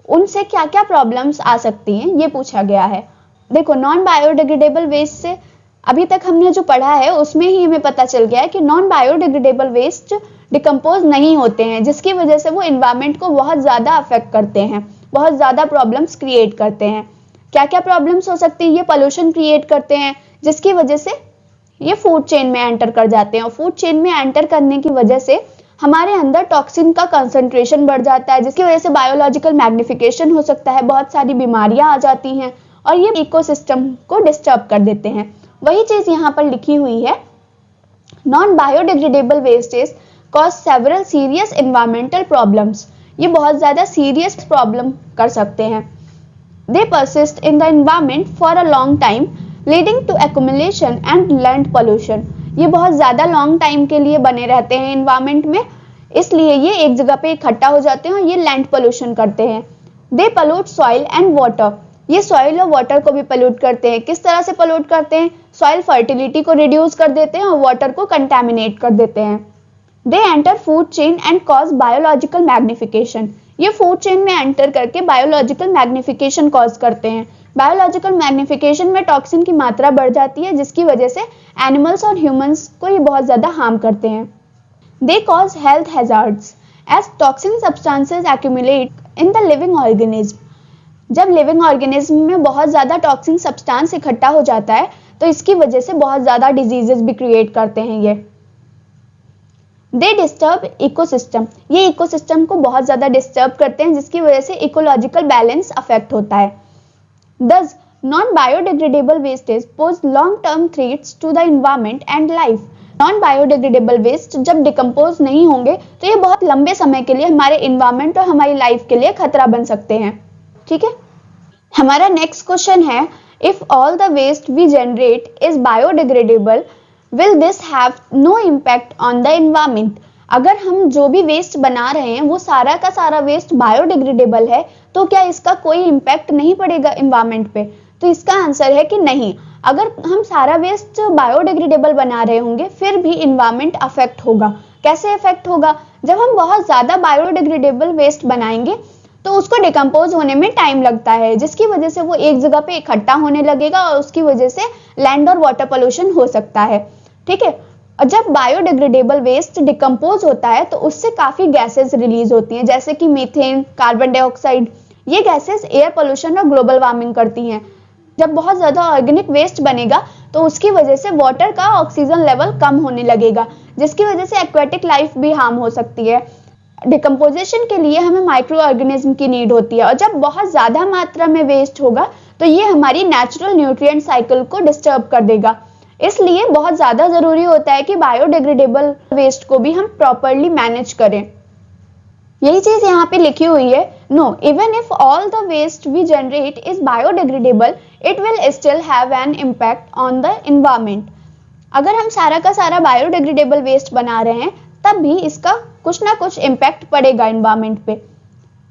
उनसे क्या क्या प्रॉब्लम्स आ सकती हैं, ये पूछा गया है। देखो, नॉन बायोडिग्रेडेबल वेस्ट से अभी तक हमने जो पढ़ा है उसमें ही हमें पता चल गया है कि नॉन बायोडिग्रेडेबल वेस्ट डिकम्पोज नहीं होते हैं, जिसकी वजह से वो इन्वायरमेंट को बहुत ज़्यादा अफेक्ट करते हैं, बहुत ज़्यादा प्रॉब्लम्स क्रिएट करते हैं। क्या क्या प्रॉब्लम्स हो सकती है? ये पोल्यूशन क्रिएट करते हैं, जिसकी वजह से ये फूड चेन में एंटर कर जाते हैं, और फूड चेन में एंटर करने की वजह से हमारे अंदर टॉक्सिन का कंसंट्रेशन बढ़ जाता है, जिसकी वजह से बायोलॉजिकल मैग्निफिकेशन हो सकता है, बहुत सारी बीमारियां आ जाती हैं और ये इकोसिस्टम को डिस्टर्ब कर देते हैं। वही चीज यहाँ पर लिखी हुई है, non biodegradable wastage cause several serious environmental problems. ये बहुत ज्यादा सीरियस प्रॉब्लम कर सकते हैं। They persist in the environment for a long time leading to accumulation and land pollution. ये बहुत ज्यादा लॉन्ग टाइम के लिए बने रहते हैं एनवायरमेंट में, इसलिए ये एक जगह पे इकट्ठा हो जाते हैं और ये लैंड पोल्यूशन करते हैं। दे पोल्यूट सॉइल एंड वाटर। ये सॉइल और वाटर को भी पोल्यूट करते हैं। किस तरह से पोल्यूट करते हैं? सॉइल फर्टिलिटी को रिड्यूस कर देते हैं और वाटर को कंटेमिनेट कर देते हैं। They enter food chain and cause biological magnification. ये फूड चेन में एंटर करके बायोलॉजिकल मैग्निफिकेशन कॉज करते हैं। बायोलॉजिकल मैग्निफिकेशन में टॉक्सिन की मात्रा बढ़ जाती है, जिसकी वजह से एनिमल्स और ह्यूमंस को ये बहुत ज्यादा हार्म करते हैं। They cause health hazards as toxin substances accumulate in the living organism. जब लिविंग ऑर्गेनिज्म में बहुत ज्यादा टॉक्सिन सब्सटेंस इकट्ठा हो जाता है तो इसकी वजह से बहुत ज्यादा डिजीजेस भी क्रिएट करते हैं ये। दे डिस्टर्ब इकोसिस्टम। ये इकोसिस्टम को बहुत ज्यादा डिस्टर्ब करते हैं, जिसकी वजह से इकोलॉजिकल बैलेंस अफेक्ट होता है। Thus, non-biodegradable wastes pose long-term threats to the environment and life. Non-biodegradable waste जब डिकम्पोज नहीं होंगे तो ये बहुत लंबे समय के लिए हमारे इन्वायरमेंट और हमारी लाइफ के लिए खतरा बन सकते हैं। ठीक है, हमारा नेक्स्ट क्वेश्चन है, if all the waste we generate is biodegradable will this have no impact on the environment. अगर हम जो भी वेस्ट बना रहे हैं वो सारा का सारा वेस्ट बायोडिग्रेडेबल है तो क्या इसका कोई इम्पैक्ट नहीं पड़ेगा एनवायरमेंट पे? तो इसका आंसर है कि नहीं। अगर हम सारा वेस्ट बायोडिग्रेडेबल बना रहे होंगे फिर भी एनवायरमेंट अफेक्ट होगा। कैसे अफेक्ट होगा? जब हम बहुत ज्यादा बायोडिग्रेडेबल वेस्ट बनाएंगे तो उसको डिकम्पोज होने में टाइम लगता है, जिसकी वजह से वो एक जगह पे इकट्ठा होने लगेगा और उसकी वजह से लैंड और वाटर पोल्यूशन हो सकता है। ठीक है, और जब बायोडिग्रेडेबल वेस्ट डिकम्पोज होता है तो उससे काफी गैसेस रिलीज होती हैं, जैसे कि मीथेन, कार्बन डाइऑक्साइड। ये गैसेस एयर पोल्यूशन और ग्लोबल वार्मिंग करती हैं। जब बहुत ज्यादा ऑर्गेनिक वेस्ट बनेगा तो उसकी वजह से वाटर का ऑक्सीजन लेवल कम होने लगेगा, जिसकी वजह से एक्वेटिक लाइफ भी हार्म हो सकती है। डिकम्पोजिशन के लिए हमें माइक्रो ऑर्गेनिज्म की नीड होती है, और जब बहुत ज्यादा मात्रा में वेस्ट होगा तो ये हमारी नेचुरल न्यूट्रिएंट साइकिल को डिस्टर्ब कर देगा। इसलिए बहुत ज्यादा जरूरी होता है कि बायोडिग्रेडेबल वेस्ट को भी हम प्रॉपरली मैनेज करें। यही चीज यहाँ पे लिखी हुई है, no even if all the waste we generate is biodegradable it will still have an impact on the environment. अगर हम सारा का सारा बायोडिग्रेडेबल वेस्ट बना रहे हैं तब भी इसका कुछ ना कुछ इम्पैक्ट पड़ेगा एनवायरमेंट पे।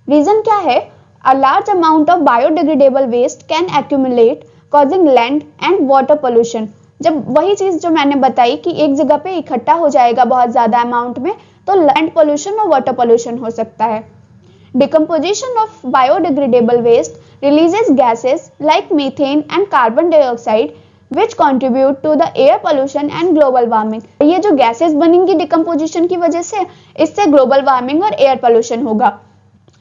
रीजन क्या है? A large amount of biodegradable waste can accumulate causing land and water pollution. जब वही चीज जो मैंने बताई कि एक जगह पे इकट्ठा हो जाएगा बहुत ज्यादा अमाउंट में तो लैंड पोल्यूशन और वाटर पोल्यूशन हो सकता है। Decomposition of biodegradable waste releases gases like methane and carbon dioxide which contribute to the air pollution and global warming। ये जो गैसेस बनेंगी डिकम्पोजिशन की वजह से, इससे ग्लोबल वार्मिंग और एयर पोल्यूशन होगा।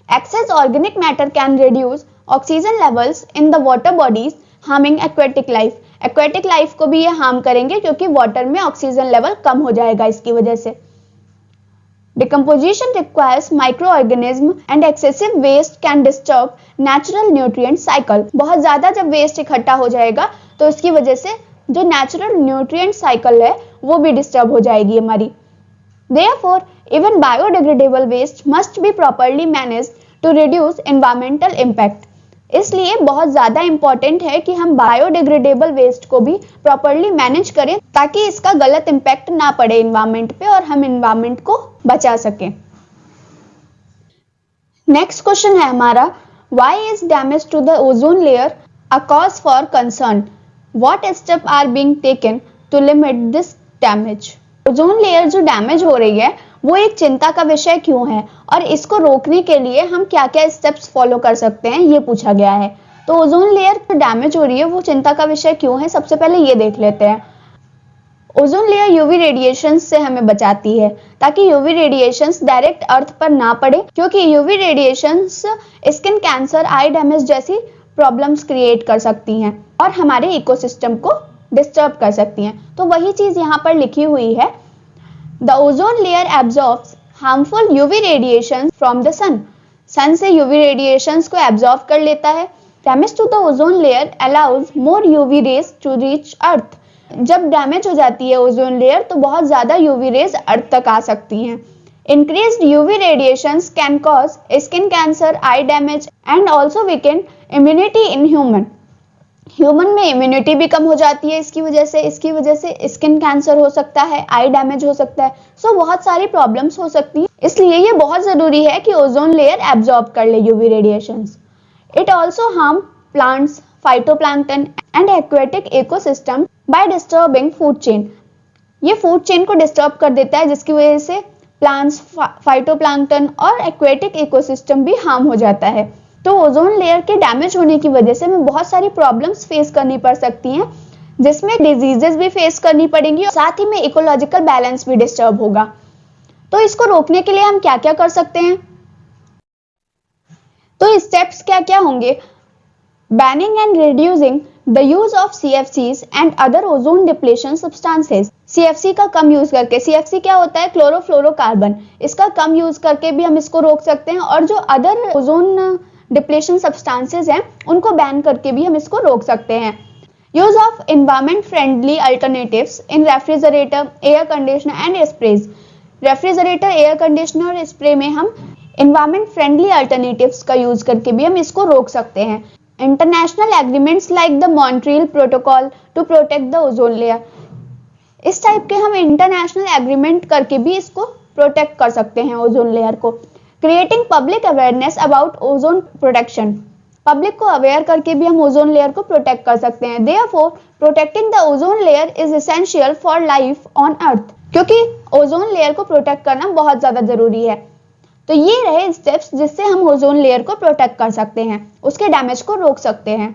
Excess organic matter can reduce oxygen levels in the water bodies harming aquatic life. Aquatic life को भी ये हार्म करेंगे क्योंकि वाटर में ऑक्सीजन लेवल कम हो जाएगा इसकी वजह से। Decomposition requires microorganism and excessive waste can disturb natural nutrient cycle। बहुत ज्यादा जब वेस्ट इकट्ठा हो जाएगा तो इसकी वजह से जो नेचुरल न्यूट्रिएंट साइकिल है वो भी डिस्टर्ब हो जाएगी हमारी। Therefore, even biodegradable waste must be properly managed to reduce environmental impact. इसलिए बहुत ज़्यादा इम्पॉर्टेंट है कि हम बायोडिग्रेडेबल वेस्ट को भी प्रॉपरली मैनेज करें ताकि इसका गलत इम्पैक्ट ना पड़े एनवायरमेंट पे और हम एनवायरमेंट को बचा सकें। नेक्स्ट क्वेश्चन है हमारा, why is damage to the ozone layer a cause for concern? What step are being taken to limit this damage? Ozone layer जो डैमेज हो रही है वो एक चिंता का विषय क्यों है और इसको रोकने के लिए हम क्या क्या स्टेप्स फॉलो कर सकते हैं, ये पूछा गया है। तो ओजोन लेयर जो डैमेज हो रही है वो चिंता का विषय क्यों है, सबसे पहले ये देख लेते हैं। ओजोन लेयर यूवी रेडिएशन से हमें बचाती है ताकि यूवी रेडिएशंस डायरेक्ट अर्थ पर ना पड़े, क्योंकि यूवी रेडिएशंस स्किन कैंसर, आई डैमेज जैसी प्रॉब्लम्स क्रिएट कर सकती हैं और हमारे इकोसिस्टम को डिस्टर्ब कर सकती हैं। तो वही चीज यहाँ पर लिखी हुई है, the ozone layer absorbs harmful UV radiation from the sun. Sun से यूवी रेडिएशंस को एब्जॉर्ब कर लेता है। Damage to the ozone layer allows more UV rays to reach earth. जब डैमेज हो जाती है ओजोन लेयर तो बहुत ज्यादा यूवी रेज अर्थ तक आ सकती हैं। Increased UV radiations can cause skin cancer, I damage and also weekend immunity in human. Human में इम्यूनिटी भी कम हो जाती है इसकी वजह से स्किन कैंसर हो सकता है, आई डैमेज हो सकता है। सो बहुत सारी प्रॉब्लम्स हो सकती हैं, इसलिए ये बहुत जरूरी है कि ओजोन लेयर एब्जॉर्ब कर ले UV radiations. It also harm plants, phytoplankton and aquatic ecosystem by disturbing food chain. ये फूड चेन को डिस्टर्ब कर देता है जिसकी वजह से प्लांट्स, फाइटोप्लैंक्टन और एक्वेटिक इकोसिस्टम भी हार्म हो जाता है। तो ओजोन लेयर के डैमेज होने की वजह से हमें बहुत सारी प्रॉब्लम्स फेस करनी पड़ सकती हैं, जिसमें डिजीजेस भी फेस करनी पड़ेंगी और साथ ही में इकोलॉजिकल बैलेंस भी डिस्टर्ब होगा। तो इसको रोकने के लिए हम क्या क्या कर सकते हैं? तो स्टेप्स क्या क्या होंगे? Banning and reducing the use of CFCs and other ozone depletion substances. CFC का कम यूज करके, CFC क्या होता है? क्लोरोफ्लोरोकार्बन। इसका कम यूज करके भी हम इसको रोक सकते हैं और जो अदर ओजोन डिप्लेशन सब्सटेंसेस हैं उनको बैन करके भी हम इसको रोक सकते हैं। Use of environment friendly alternatives in refrigerator, air conditioner and sprays. Refrigerator, air conditioner और स्प्रे में हम एनवायरमेंट फ्रेंडली अल्टरनेटिव्स का यूज करके भी हम इसको रोक सकते हैं। International agreements like the Montreal protocol to protect the ozone layer. इस टाइप के हम इंटरनेशनल एग्रीमेंट करके भी इसको प्रोटेक्ट कर सकते हैं ओजोन लेयर को। Creating public awareness about ozone protection. Public को अवेयर करके भी हम ओजोन लेयर को प्रोटेक्ट कर सकते हैं। Therefore protecting the ozone layer is essential for life on earth. क्योंकि ओजोन लेयर को प्रोटेक्ट करना बहुत ज्यादा जरूरी है। तो ये रहे स्टेप्स जिससे हम ओजोन लेयर को प्रोटेक्ट कर सकते हैं, उसके डैमेज को रोक सकते हैं।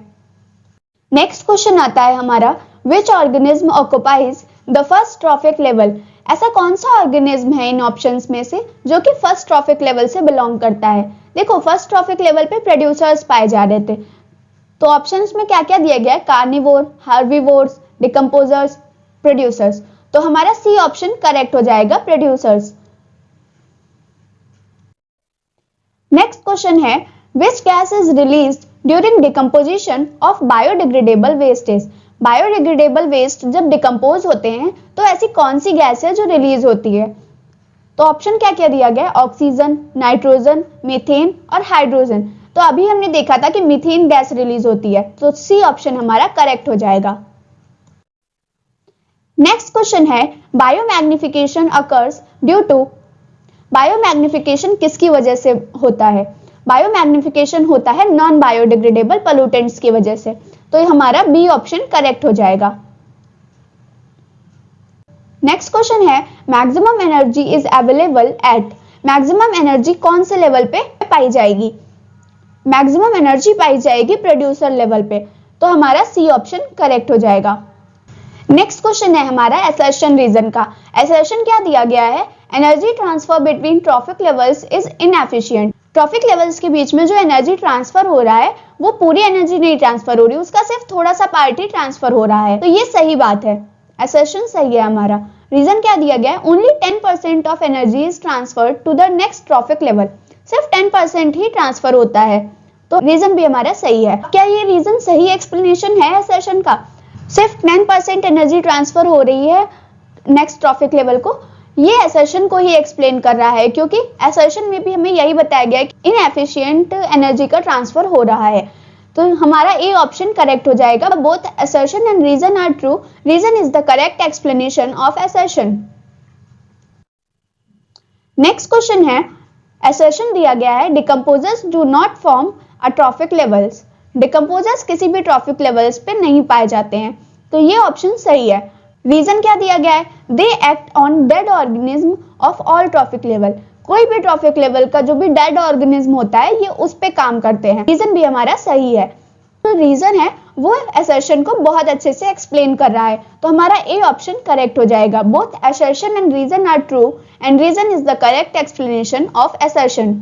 नेक्स्ट क्वेश्चन आता है हमारा, which organism occupies the first trophic level? ऐसा कौन सा ऑर्गेनिज्म है इन ऑप्शंस में से जो कि फर्स्ट ट्रॉफिक लेवल से बिलोंग करता है? देखो, फर्स्ट ट्रॉफिक लेवल पे प्रोड्यूसर्स पाए जा रहे थे। तो ऑप्शंस में क्या क्या दिया गया है? Carnivore, herbivores, decomposers, producers. तो हमारा सी ऑप्शन करेक्ट हो जाएगा, प्रोड्यूसर्स। नेक्स्ट क्वेश्चन है, which gas is released during decomposition of biodegradable wastage? Biodegradable waste जब डिकम्पोज होते हैं तो ऐसी कौन सी गैस है जो रिलीज होती है? तो ऑप्शन क्या क्या दिया गया है? ऑक्सीजन, नाइट्रोजन, मीथेन और हाइड्रोजन। तो अभी हमने देखा था कि मीथेन गैस रिलीज होती है, तो सी ऑप्शन हमारा करेक्ट हो जाएगा। नेक्स्ट क्वेश्चन है, biomagnification occurs due to. Biomagnification किसकी वजह से होता है? बायोमैग्निफिकेशन होता है नॉन बायोडिग्रेडेबल पोल्यूटेंट्स की वजह से। तो ये हमारा बी ऑप्शन करेक्ट हो जाएगा। नेक्स्ट क्वेश्चन है, maximum energy is available at. Maximum energy कौन से लेवल पे पाई जाएगी? मैक्सिमम एनर्जी पाई जाएगी प्रोड्यूसर लेवल पे। तो हमारा सी ऑप्शन करेक्ट हो जाएगा। नेक्स्ट क्वेश्चन है हमारा असर्शन रीजन का। असर्शन क्या दिया गया है? Energy transfer between trophic levels is inefficient. Traffic levels के बीच में जो एनर्जी ट्रांसफर हो रहा है वो पूरी एनर्जी नहीं ट्रांसफर हो रही, उसका सिर्फ थोड़ा सा पार्ट ही ट्रांसफर हो रहा है। तो ये सही बात है, असर्शन सही है हमारा। रीजन क्या दिया गया है? Only 10% of energy is transferred to the next trophic level. सिर्फ 10% ही ट्रांसफर होता है, तो रीजन भी हमारा सही है। क्या ये रीजन सही एक्सप्लेनेशन है असर्शन का? सिर्फ 10% एनर्जी ट्रांसफर हो रही है नेक्स्ट ट्रॉफिक लेवल को, ये असर्शन को ही एक्सप्लेन कर रहा है, क्योंकि असर्शन में भी हमें यही बताया गया है कि इनएफिशिएंट एनर्जी का ट्रांसफर हो रहा है। तो हमारा ए ऑप्शन करेक्ट हो जाएगा। Both assertion and reason are true, reason is the correct explanation of assertion. Next question है, असर्शन दिया गया है decomposers do not form a trophic levels. Decomposers किसी भी ट्रॉफिक लेवल्स पे नहीं पाए जाते हैं, तो ये ऑप्शन सही है। रीजन क्या दिया गया है, they act on dead organism of all trophic level. कोई भी ट्रॉफिक लेवल का जो भी डेड ऑर्गेनिज्म होता है ये उस पे काम करते हैं। रीजन भी हमारा सही है। तो रीजन है वो असर्शन को बहुत अच्छे से एक्सप्लेन कर रहा है, तो हमारा ए ऑप्शन करेक्ट हो जाएगा। Both assertion and reason are true and reason is the correct explanation of assertion.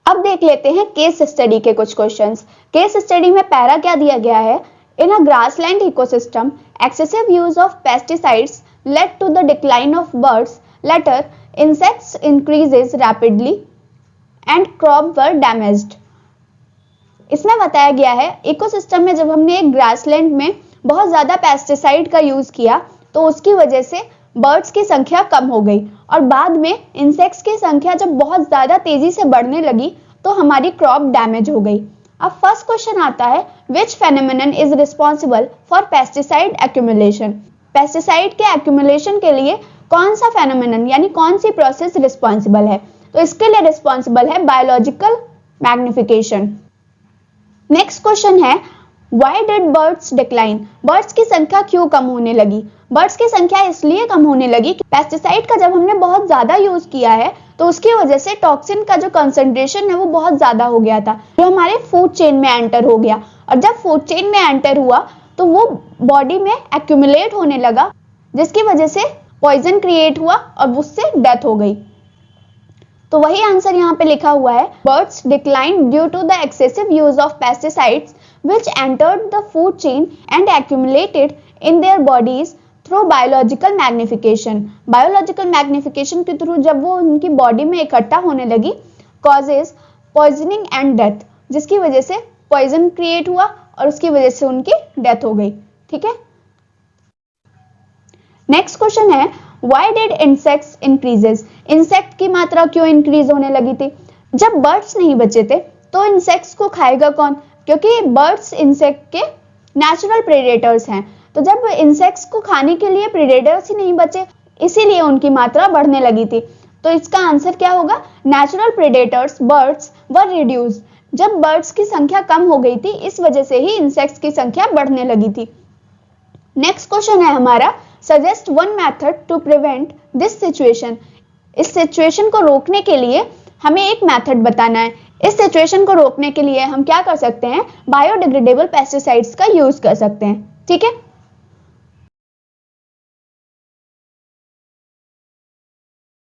अब देख लेते हैं केस स्टडी के कुछ क्वेश्चंस। केस स्टडी में पहला क्या दिया गया है, in a grassland ecosystem excessive use of pesticides led to the decline of birds. Later, insects increases rapidly and crop were damaged. इसमें बताया गया है इकोसिस्टम में जब हमने एक ग्रासलैंड में बहुत ज्यादा पेस्टिसाइड का यूज किया तो उसकी वजह से बर्ड्स की संख्या कम हो गई और बाद में इंसेक्ट्स की संख्या जब बहुत ज्यादा तेजी से बढ़ने लगी तो हमारी क्रॉप डैमेज हो गई। अब फर्स्ट क्वेश्चन आता है, which phenomenon is responsible for pesticide accumulation. Pesticide के एक्यूमुलेशन के लिए कौन सा फेनोमेनन यानी कौन सी प्रोसेस रिस्पॉन्सिबल है, तो इसके लिए रिस्पॉन्सिबल है बायोलॉजिकल मैग्निफिकेशन। नेक्स्ट क्वेश्चन है, why did birds decline. Birds की संख्या क्यों कम होने लगी। बर्ड्स की संख्या इसलिए कम होने लगी कि पेस्टिसाइड का जब हमने बहुत ज्यादा यूज किया है तो उसकी वजह से टॉक्सिन का जो कंसंट्रेशन है वो बहुत ज्यादा हो गया था, जो हमारे फूड चेन में एंटर हो गया, और जब फूड चेन में एंटर हुआ तो वो बॉडी में एक्यूमुलेट होने लगा, जिसकी वजह से पॉइजन क्रिएट हुआ और उससे डेथ हो गई। तो वही आंसर यहाँ पे लिखा हुआ है, birds decline due to the excessive use of pesticides which entered the food chain and accumulated in their bodies through biological magnification. Biological magnification के थ्रू जब वो उनकी बॉडी में इकट्ठा होने लगी, causes poisoning and death, जिसकी वजह से पॉइजन क्रिएट हुआ और उसकी वजह से उनकी डेथ हो गई। ठीक है। नेक्स्ट क्वेश्चन है, why did insects increases? Insect की मात्रा क्यों इंक्रीज होने लगी थी। जब बर्ड्स नहीं बचे थे तो इंसेक्ट्स को खाएगा कौन, क्योंकि बर्ड्स इंसेक्ट के नेचुरल प्रेडेटर्स हैं। तो जब इंसेक्ट्स को खाने के लिए प्रेडेटर्स ही नहीं बचे, इसीलिए उनकी मात्रा बढ़ने लगी थी। तो इसका आंसर क्या होगा, नेचुरल प्रेडेटर्स बर्ड्स वर रिड्यूस्ड। जब बर्ड्स की संख्या कम हो गई थी इस वजह से ही इंसेक्ट्स की संख्या बढ़ने लगी थी। नेक्स्ट क्वेश्चन है हमारा, suggest one method to prevent this situation. इस सिचुएशन को रोकने के लिए हमें एक मेथड बताना है। इस सिचुएशन को रोकने के लिए हम क्या कर सकते हैं, बायोडिग्रेडेबल पेस्टिसाइड्स का यूज कर सकते हैं। ठीक है।